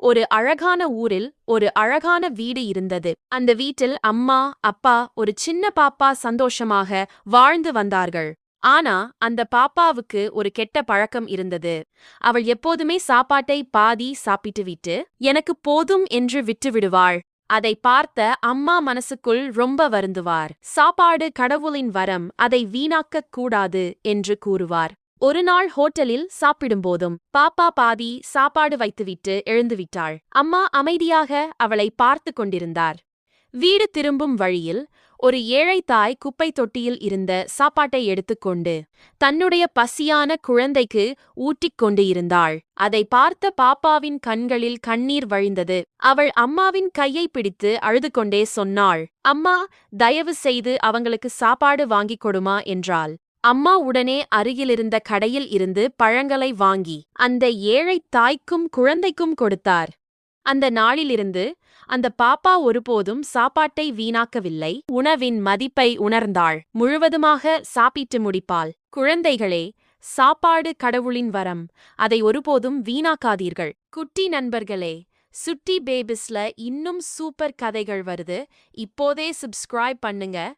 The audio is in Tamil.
ஒரு அழகான ஊரில் ஒரு அழகான வீடு இருந்தது. அந்த வீட்டில் அம்மா, அப்பா, ஒரு சின்ன பாப்பா சந்தோஷமாக வாழ்ந்து வந்தார்கள். ஆனா அந்த பாப்பாவுக்கு ஒரு கெட்ட பழக்கம் இருந்தது. அவள் எப்போதுமே சாப்பாட்டை பாதி சாப்பிட்டுவிட்டு எனக்கு போதும் என்று விட்டுவிடுவாள். அதை பார்த்த அம்மா மனசுக்குள் ரொம்ப வருந்துவார். சாப்பாடு கடவுளின் வரம், அதை வீணாக்கக் கூடாது என்று கூறுவார். ஒரு நாள் ஹோட்டலில் சாப்பிடும்போதும் பாப்பா பாதி சாப்பாடு வைத்துவிட்டு எழுந்துவிட்டாள். அம்மா அமைதியாக அவளை பார்த்து கொண்டிருந்தார். வீடு திரும்பும் வழியில் ஒரு ஏழை தாய் குப்பை தொட்டியில் இருந்த சாப்பாட்டை எடுத்துக்கொண்டு தன்னுடைய பசியான குழந்தைக்கு ஊட்டிக் கொண்டு இருந்தாள். அதை பார்த்த பாப்பாவின் கண்களில் கண்ணீர் வழிந்தது. அவள் அம்மாவின் கையை பிடித்து அழுது கொண்டே சொன்னாள், "அம்மா, தயவு செய்து அவங்களுக்கு சாப்பாடு வாங்கிக் கொடுமா" என்றாள். அம்மா உடனே அருகிலிருந்த கடையில் இருந்து பழங்களை வாங்கி அந்த ஏழை தாய்க்கும் குழந்தைக்கும் கொடுத்தார். அந்த நாளிலிருந்து அந்த பாப்பா ஒருபோதும் சாப்பாட்டை வீணாக்கவில்லை. உணவின் மதிப்பை உணர்ந்தாள். முழுவதுமாக சாப்பிட்டு முடிப்பாள். குழந்தைகளே, சாப்பாடு கடவுளின் வரம். அதை ஒருபோதும் வீணாக்காதீர்கள். குட்டி நண்பர்களே, சுட்டி பேபிஸ்ல இன்னும் சூப்பர் கதைகள் வருது. இப்போதே சப்ஸ்கிரைப் பண்ணுங்க.